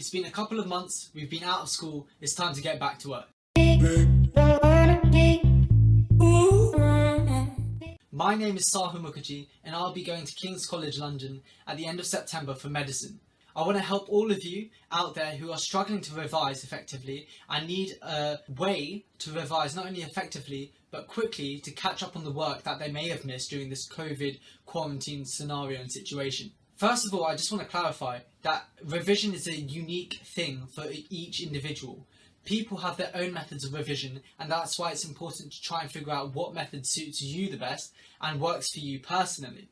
It's been a couple of months, we've been out of school, it's time to get back to work. My name is Sahu Mukherjee and I'll be going to King's College London at the end of September for medicine. I want to help all of you out there who are struggling to revise effectively and need a way to revise not only effectively but quickly to catch up on the work that they may have missed during this COVID quarantine scenario and situation. First of all, I just want to clarify that revision is a unique thing for each individual. People have their own methods of revision, and that's why it's important to try and figure out what method suits you the best and works for you personally.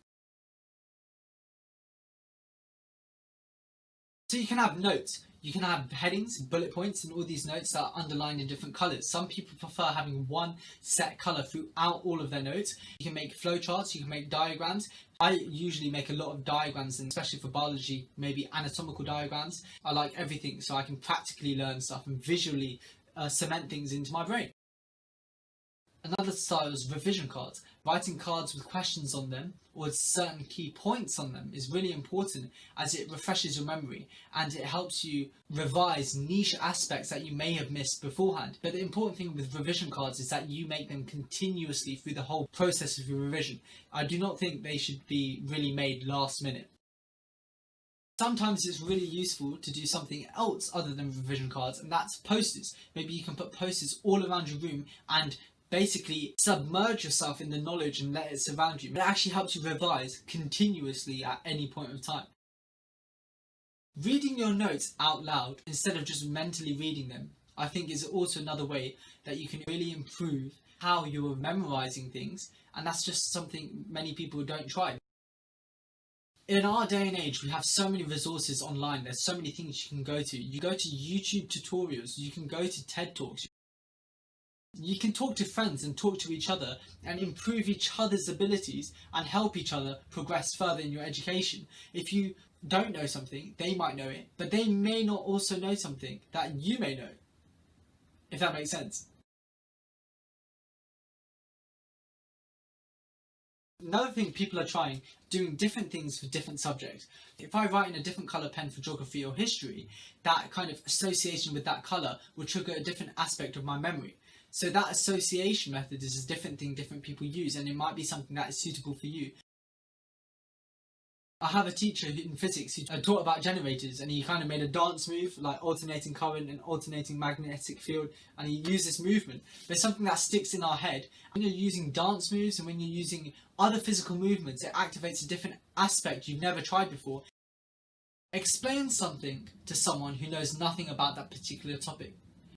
So you can have notes, you can have headings, bullet points, and all these notes that are underlined in different colours. Some people prefer having one set colour throughout all of their notes. You can make flowcharts, you can make diagrams. I usually make a lot of diagrams, and especially for biology, maybe anatomical diagrams. I like everything so I can practically learn stuff and visually cement things into my brain. Another style is revision cards. Writing cards with questions on them or certain key points on them is really important as it refreshes your memory and it helps you revise niche aspects that you may have missed beforehand. But the important thing with revision cards is that you make them continuously through the whole process of your revision. I do not think they should be really made last minute. Sometimes it's really useful to do something else other than revision cards, and that's posters. Maybe you can put posters all around your room and basically submerge yourself in the knowledge and let it surround you. It actually helps you revise continuously at any point of time. Reading your notes out loud instead of just mentally reading them, I think is also another way that you can really improve how you're memorizing things, and that's just something many people don't try. In our day and age, we have so many resources online. There's so many things you can go to. You go to YouTube tutorials, you can go to TED Talks. You can talk to friends and talk to each other and improve each other's abilities and help each other progress further in your education. If you don't know something, they might know it, but they may not also know something that you may know, if that makes sense. Another thing people are trying, doing different things for different subjects. If I write in a different colour pen for geography or history, that kind of association with that colour will trigger a different aspect of my memory. So that association method is a different thing different people use, and it might be something that is suitable for you. I have a teacher in physics who taught about generators, and he kind of made a dance move like alternating current and alternating magnetic field, and he used this movement. But it's something that sticks in our head. When you're using dance moves and when you're using other physical movements, it activates a different aspect you've never tried before. Explain something to someone who knows nothing about that particular topic.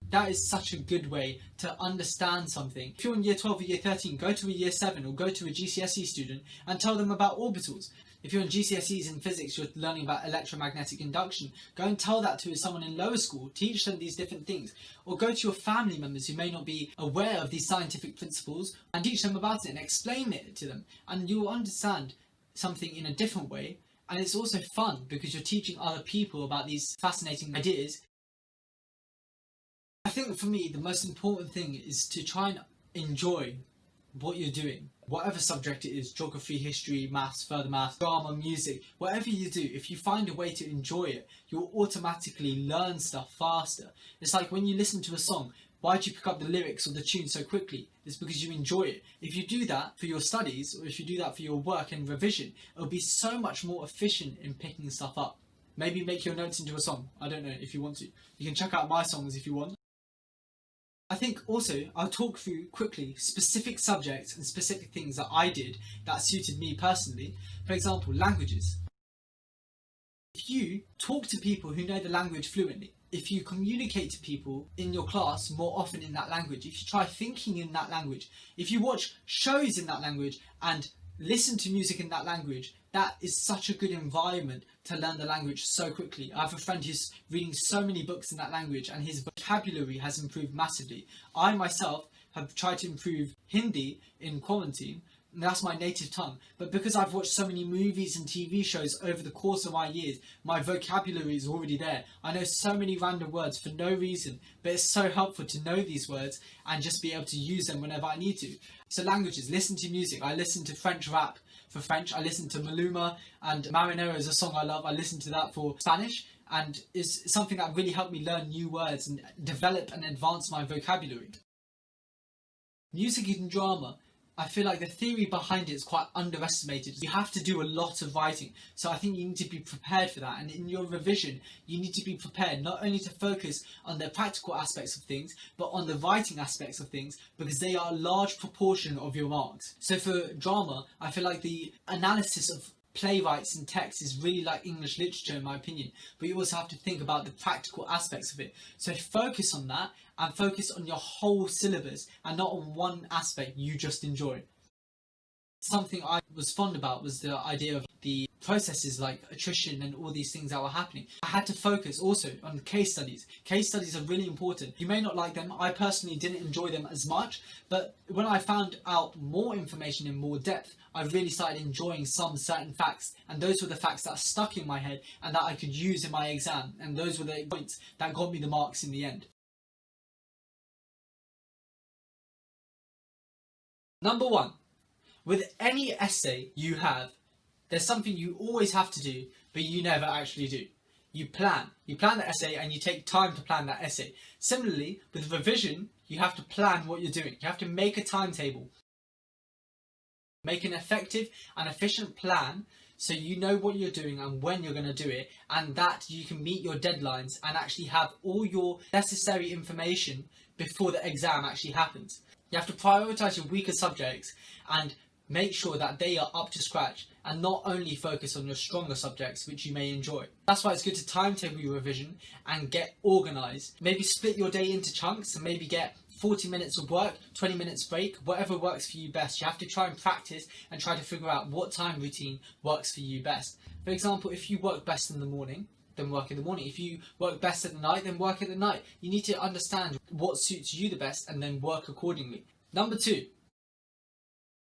That is such a good way to understand something. If you're in year 12 or year 13, go to a year 7 or go to a GCSE student and tell them about orbitals. If you're in GCSEs in physics, you're learning about electromagnetic induction, go and tell that to someone in lower school, teach them these different things. Or go to your family members who may not be aware of these scientific principles and teach them about it and explain it to them. And you'll understand something in a different way. And it's also fun because you're teaching other people about these fascinating ideas. I think for me, the most important thing is to try and enjoy what you're doing. Whatever subject it is, geography, history, maths, further maths, drama, music, whatever you do, if you find a way to enjoy it, you'll automatically learn stuff faster. It's like when you listen to a song, why do you pick up the lyrics or the tune so quickly? It's because you enjoy it. If you do that for your studies, or if you do that for your work and revision, it'll be so much more efficient in picking stuff up. Maybe make your notes into a song. I don't know if you want to. You can check out my songs if you want. I think also I'll talk through quickly specific subjects and specific things that I did that suited me personally. For example, languages. If you talk to people who know the language fluently, if you communicate to people in your class more often in that language, if you try thinking in that language, if you watch shows in that language and listen to music in that language, that is such a good environment to learn the language so quickly. I have a friend who's reading so many books in that language and his vocabulary has improved massively. I myself have tried to improve Hindi in quarantine, and that's my native tongue. But because I've watched so many movies and TV shows over the course of my years, my vocabulary is already there. I know so many random words for no reason, but it's so helpful to know these words and just be able to use them whenever I need to. So languages, listen to music. I listen to French rap for French. I listen to Maluma, and Marinero is a song I love. I listen to that for Spanish. and is something that really helped me learn new words and develop and advance my vocabulary. Music and drama, I feel like the theory behind it is quite underestimated. You have to do a lot of writing, so I think you need to be prepared for that. And in your revision, you need to be prepared not only to focus on the practical aspects of things, but on the writing aspects of things, because they are a large proportion of your marks. So for drama, I feel like the analysis of playwrights and text is really like English literature in my opinion, but you also have to think about the practical aspects of it. So focus on that and focus on your whole syllabus and not on one aspect you just enjoy. Something I was fond about was the idea of the processes like attrition and all these things that were happening. I had to focus also on case studies. Case studies are really important. You may not like them. I personally didn't enjoy them as much, but when I found out more information in more depth, I really started enjoying some certain facts, and those were the facts that stuck in my head and that I could use in my exam, and those were the points that got me the marks in the end. Number 1. With any essay you have, there's something you always have to do, but you never actually do. You plan. You plan the essay and you take time to plan that essay. Similarly, with revision, you have to plan what you're doing. You have to make a timetable. Make an effective and efficient plan so you know what you're doing and when you're going to do it, and that you can meet your deadlines and actually have all your necessary information before the exam actually happens. You have to prioritise your weaker subjects and make sure that they are up to scratch, and not only focus on your stronger subjects which you may enjoy. That's why it's good to timetable your revision and get organised. Maybe split your day into chunks and maybe get 40 minutes of work, 20 minutes break, whatever works for you best. You have to try and practice and try to figure out what time routine works for you best. For example, if you work best in the morning, then work in the morning. If you work best at the night, then work at the night. You need to understand what suits you the best and then work accordingly. Number 2.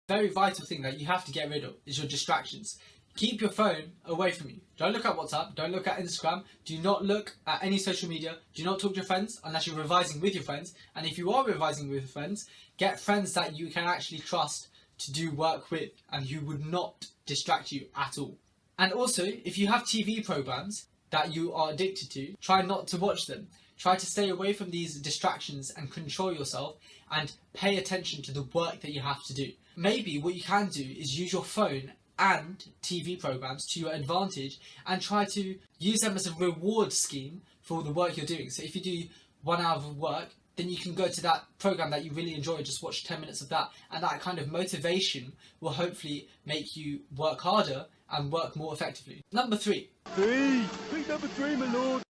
Very vital thing that you have to get rid of is your distractions. Keep your phone away from you. Don't look at WhatsApp, don't look at Instagram, do not look at any social media, do not talk to your friends unless you're revising with your friends, and if you are revising with your friends, get friends that you can actually trust to do work with and who would not distract you at all. And also, if you have TV programs that you are addicted to, try not to watch them. Try to stay away from these distractions and control yourself and pay attention to the work that you have to do. Maybe what you can do is use your phone and TV programs to your advantage and try to use them as a reward scheme for the work you're doing. So if you do 1 hour of work, then you can go to that program that you really enjoy, just watch 10 minutes of that, and that kind of motivation will hopefully make you work harder and work more effectively. Number 3. Pick number 3, my lord.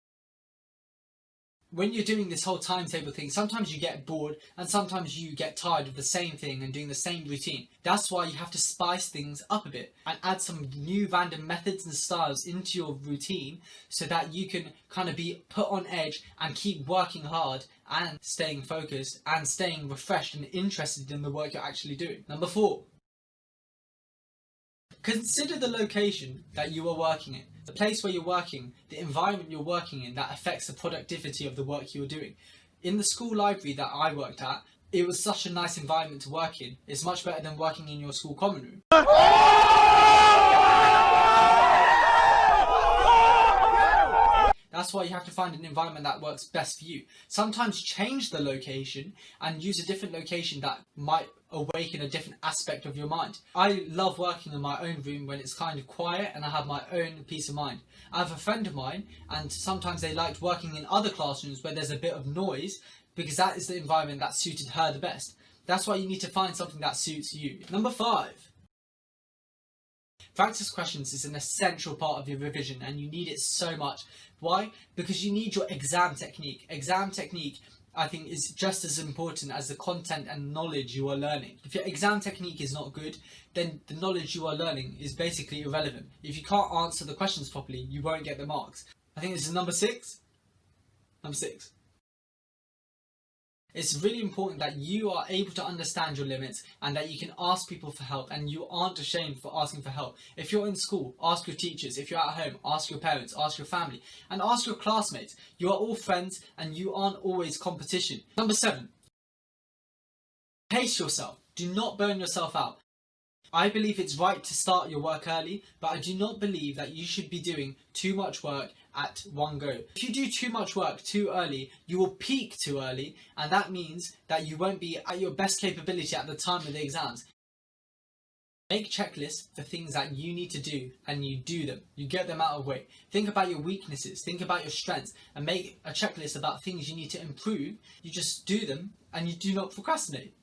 When you're doing this whole timetable thing, sometimes you get bored and sometimes you get tired of the same thing and doing the same routine. That's why you have to spice things up a bit and add some new random methods and styles into your routine so that you can kind of be put on edge and keep working hard and staying focused and staying refreshed and interested in the work you're actually doing. Number 4. Consider the location that you are working in, the place where you're working, the environment you're working in that affects the productivity of the work you're doing. In the school library that I worked at, it was such a nice environment to work in. It's much better than working in your school common room. That's why you have to find an environment that works best for you. Sometimes change the location and use a different location that might awaken a different aspect of your mind. I love working in my own room when it's kind of quiet and I have my own peace of mind. I have a friend of mine and sometimes they liked working in other classrooms where there's a bit of noise because that is the environment that suited her the best. That's why you need to find something that suits you. Number 5. Practice questions is an essential part of your revision and you need it so much. Why? Because you need your exam technique. Exam technique, I think, is just as important as the content and knowledge you are learning. If your exam technique is not good, then the knowledge you are learning is basically irrelevant. If you can't answer the questions properly, you won't get the marks. I think this is number 6. Number 6. It's really important that you are able to understand your limits and that you can ask people for help and you aren't ashamed for asking for help. If you're in school, ask your teachers. If you're at home, ask your parents, ask your family, and ask your classmates. You are all friends and you aren't always competition. Number 7. Pace yourself. Do not burn yourself out. I believe it's right to start your work early, but I do not believe that you should be doing too much work at one go. If you do too much work too early, you will peak too early, and that means that you won't be at your best capability at the time of the exams. Make checklists for things that you need to do, and you do them. You get them out of the way. Think about your weaknesses, think about your strengths, and make a checklist about things you need to improve. You just do them, and you do not procrastinate.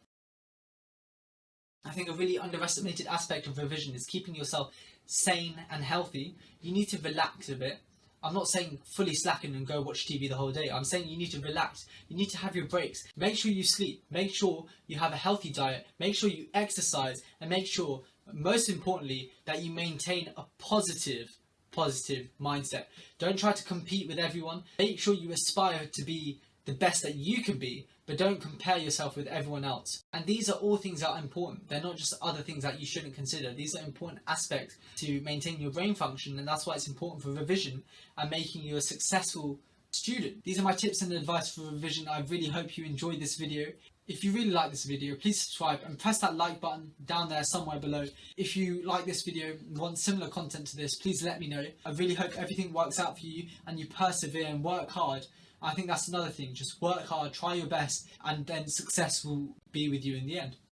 I think a really underestimated aspect of revision is keeping yourself sane and healthy. You need to relax a bit. I'm not saying fully slacken and go watch TV the whole day. I'm saying you need to relax. You need to have your breaks. Make sure you sleep. Make sure you have a healthy diet. Make sure you exercise. And make sure, most importantly, that you maintain a positive mindset. Don't try to compete with everyone. Make sure you aspire to be the best that you can be, but don't compare yourself with everyone else. And these are all things that are important. They're not just other things that you shouldn't consider. These are important aspects to maintain your brain function, and that's why it's important for revision and making you a successful student. These are my tips and advice for revision. I really hope you enjoyed this video. If you really like this video, please subscribe and press that like button down there somewhere below. If you like this video and want similar content to this, please let me know. I really hope everything works out for you and you persevere and work hard. I think that's another thing. Just work hard, try your best, and then success will be with you in the end.